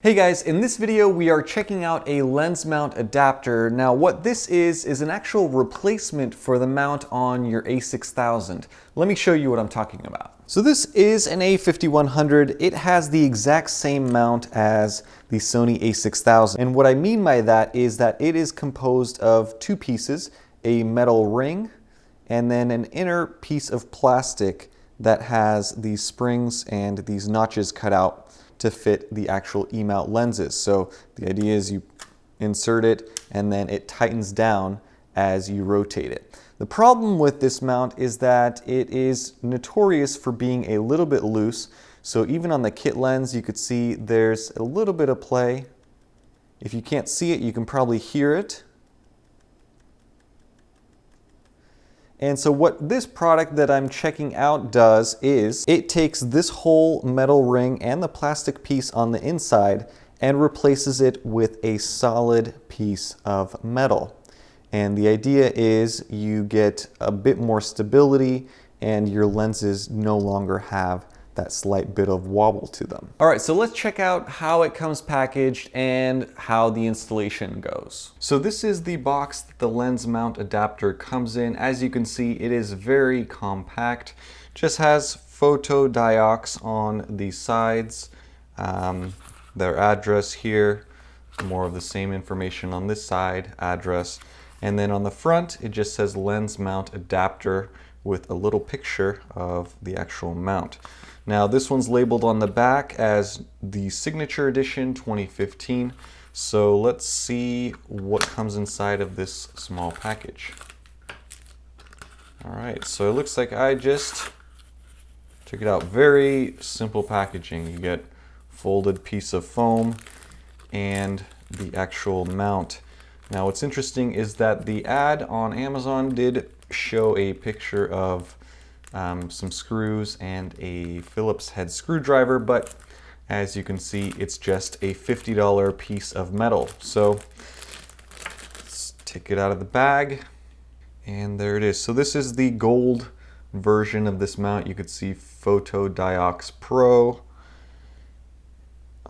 Hey guys, in this video we are checking out a lens mount adapter. Now what this is an actual replacement for the mount on your A6000. Let me show you what I'm talking about. So this is an A5100. It has the exact same mount as the Sony A6000. And what I mean by that is that it is composed of two pieces, a metal ring and then an inner piece of plastic that has these springs and these notches cut out to fit the actual E-mount lenses. So the idea is you insert it and then it tightens down as you rotate it. The problem with this mount is that it is notorious for being a little bit loose. So even on the kit lens, you could see there's a little bit of play. If you can't see it, you can probably hear it. And so what this product that I'm checking out does is it takes this whole metal ring and the plastic piece on the inside and replaces it with a solid piece of metal. And the idea is you get a bit more stability and your lenses no longer have that slight bit of wobble to them. All right, so let's check out how it comes packaged and how the installation goes. So this is the box that the lens mount adapter comes in. As you can see, it is very compact. Just has Fotodiox on the sides, their address here, more of the same information on this side, address. And then on the front, it just says lens mount adapter with a little picture of the actual mount. Now this one's labeled on the back as the Signature Edition 2015. So let's see what comes inside of this small package. All right, so it looks like I just took it out. Very simple packaging. You get folded piece of foam and the actual mount. Now what's interesting is that the ad on Amazon did show a picture of some screws and a Phillips head screwdriver, but as you can see, it's just a $50 piece of metal. So let's take it out of the bag, and there it is. So this is the gold version of this mount. You could see Fotodiox Pro.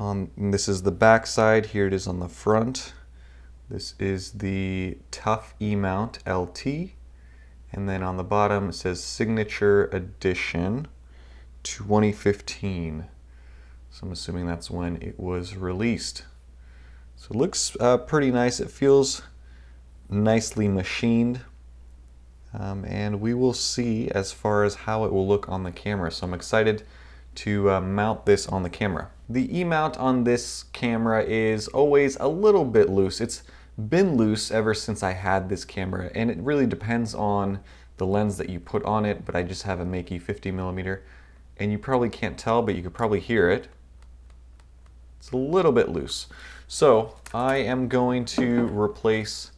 And this is the back side. Here it is on the front. This is the Tough E-mount LT. And then on the bottom it says Signature Edition 2015. So I'm assuming that's when it was released. So it looks pretty nice. It feels nicely machined. And we will see as far as how it will look on the camera. So I'm excited to mount this on the camera. The E-mount on this camera is always a little bit loose. It's been loose ever since I had this camera, and it really depends on the lens that you put on it, but I just have a Makey 50mm, and you probably can't tell, but you could probably hear it. It's a little bit loose. So I am going to replace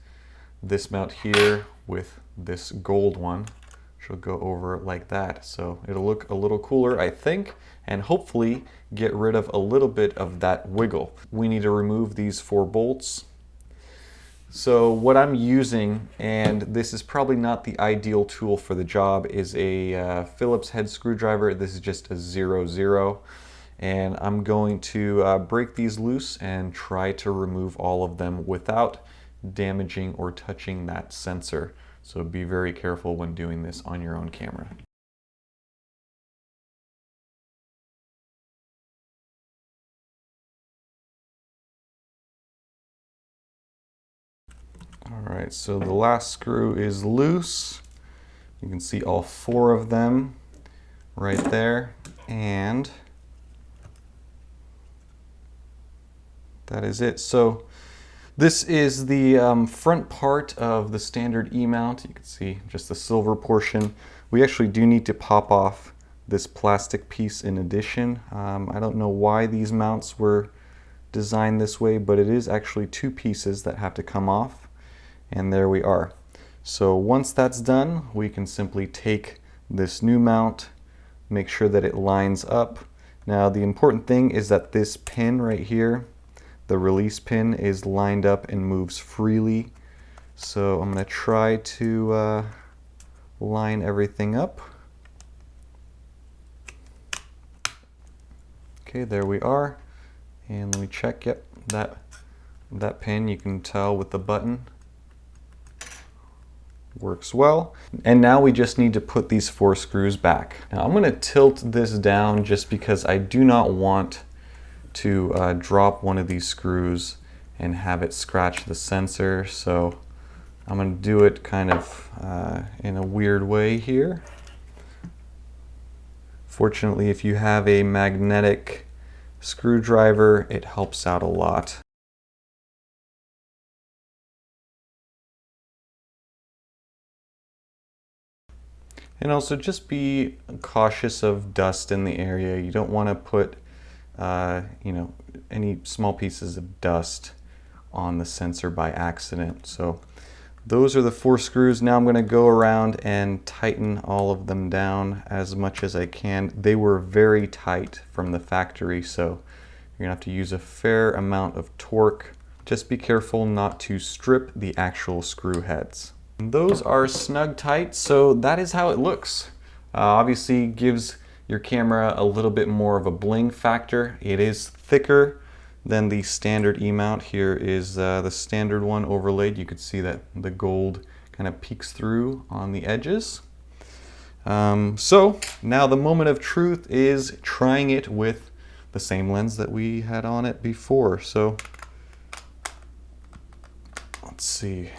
this mount here with this gold one, which will go over like that. So it'll look a little cooler, I think, and hopefully get rid of a little bit of that wiggle. We need to remove these 4 bolts. So what I'm using, and this is probably not the ideal tool for the job, is a Phillips head screwdriver. This is just a 00. And I'm going to break these loose and try to remove all of them without damaging or touching that sensor. So be very careful when doing this on your own camera. Alright, so the last screw is loose. You can see all 4 of them right there, and that is it. So this is the front part of the standard E-mount. You can see just the silver portion. We actually do need to pop off this plastic piece in addition. I don't know why these mounts were designed this way, but it is actually 2 pieces that have to come off. And there we are. So once that's done, we can simply take this new mount, make sure that it lines up. Now the important thing is that this pin right here, the release pin, is lined up and moves freely. So I'm going to try to line everything up. Okay, there we are. And let me check, yep, that pin, you can tell with the button, works well. And now we just need to put these 4 screws back. Now I'm gonna tilt this down just because I do not want to drop one of these screws and have it scratch the sensor. So I'm gonna do it kind of in a weird way here. Fortunately, if you have a magnetic screwdriver, it helps out a lot. And also just be cautious of dust in the area. You don't want to put you know, any small pieces of dust on the sensor by accident. So those are the 4 screws. Now I'm going to go around and tighten all of them down as much as I can. They were very tight from the factory, so you're going to have to use a fair amount of torque. Just be careful not to strip the actual screw heads. Those are snug tight, so that is how it looks. Obviously gives your camera a little bit more of a bling factor. It is thicker than the standard E-mount. Here is the standard one overlaid. You could see that the gold kind of peeks through on the edges. So now the moment of truth is trying it with the same lens that we had on it before. So let's see.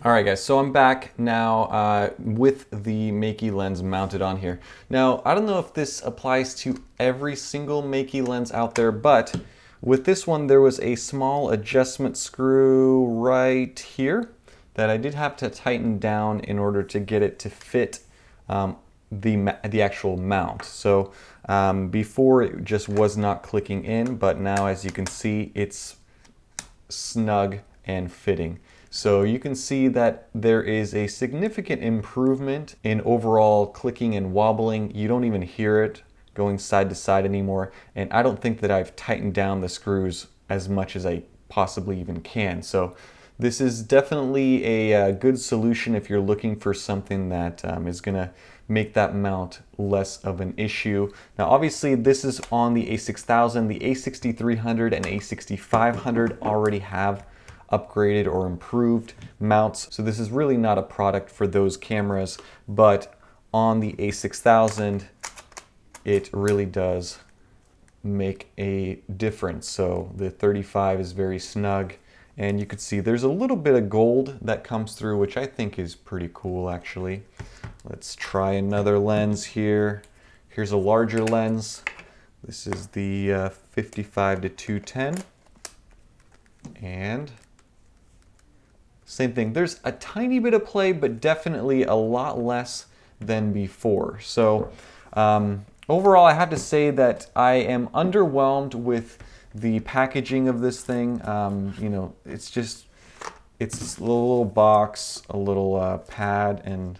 All right guys, so I'm back now with the Makey lens mounted on here. Now, I don't know if this applies to every single Makey lens out there, but with this one there was a small adjustment screw right here that I did have to tighten down in order to get it to fit the actual mount. So before it just was not clicking in, but now as you can see, it's snug and fitting. So you can see that there is a significant improvement in overall clicking and wobbling. You don't even hear it going side to side anymore. And I don't think that I've tightened down the screws as much as I possibly even can. So this is definitely a good solution if you're looking for something that is gonna make that mount less of an issue. Now obviously this is on the A6000, the A6300 and A6500 already have upgraded or improved mounts, so this is really not a product for those cameras, but on the A6000 it really does make a difference. So the 35 is very snug, and you can see there's a little bit of gold that comes through, which I think is pretty cool actually. Let's try another lens here. Here's a larger lens. This is the 55 to 210, and same thing. There's a tiny bit of play, but definitely a lot less than before. So overall, I have to say that I am underwhelmed with the packaging of this thing. You know, it's a little box, a little pad, and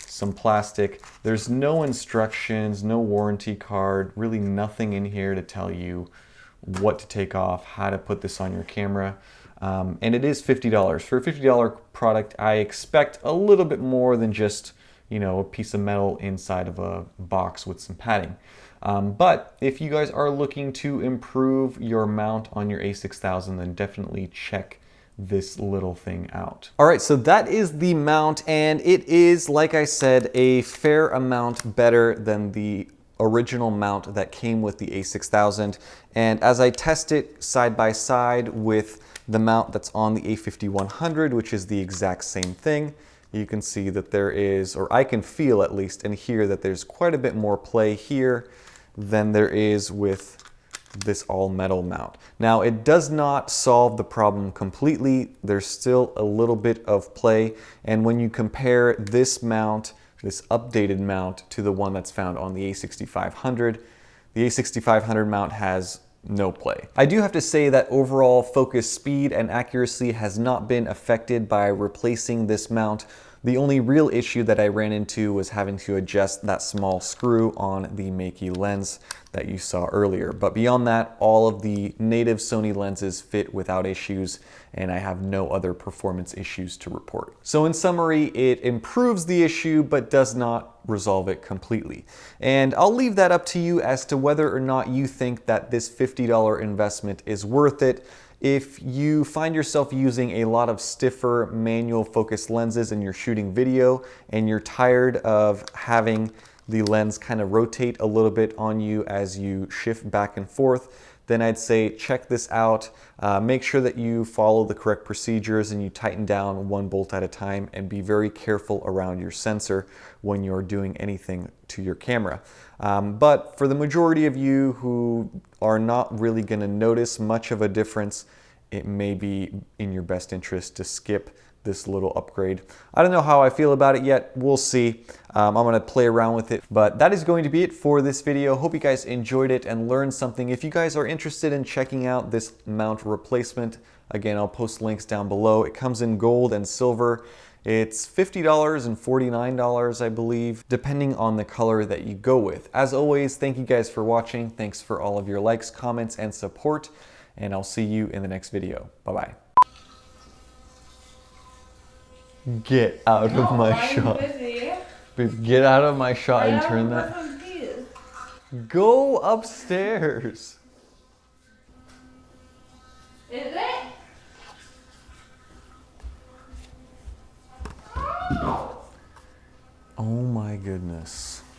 some plastic. There's no instructions, no warranty card, really nothing in here to tell you what to take off, how to put this on your camera. And it is $50. For a $50 product, I expect a little bit more than just, you know, a piece of metal inside of a box with some padding. But if you guys are looking to improve your mount on your A6000, then definitely check this little thing out. All right, so that is the mount, and it is, like I said, a fair amount better than the original mount that came with the A6000. And as I test it side by side with the mount that's on the A5100, which is the exact same thing, you can see that there is, or I can feel at least and hear that there's quite a bit more play here than there is with this all metal mount. Now it does not solve the problem completely. There's still a little bit of play, and when you compare this mount, this updated mount, to the one that's found on the A6500, the A6500 mount has no play. I do have to say that overall focus speed and accuracy has not been affected by replacing this mount The only real issue that I ran into was having to adjust that small screw on the Makey lens that you saw earlier. But beyond that, all of the native Sony lenses fit without issues, and I have no other performance issues to report. So in summary, it improves the issue but does not resolve it completely. And I'll leave that up to you as to whether or not you think that this $50 investment is worth it. If you find yourself using a lot of stiffer manual focus lenses and you're shooting video and you're tired of having the lens kind of rotate a little bit on you as you shift back and forth, then I'd say check this out. Make sure that you follow the correct procedures and you tighten down one bolt at a time, and be very careful around your sensor when you're doing anything to your camera. But for the majority of you who are not really going to notice much of a difference, it may be in your best interest to skip this little upgrade. I don't know how I feel about it yet. We'll see. I'm going to play around with it. But that is going to be it for this video. Hope you guys enjoyed it and learned something. If you guys are interested in checking out this mount replacement, again, I'll post links down below. It comes in gold and silver. It's $50 and $49, I believe, depending on the color that you go with. As always, thank you guys for watching. Thanks for all of your likes, comments, and support. And I'll see you in the next video. Bye-bye. Get out of my shot. Babe, get out of my shot and turn that. Go upstairs. Is it? Oh my goodness.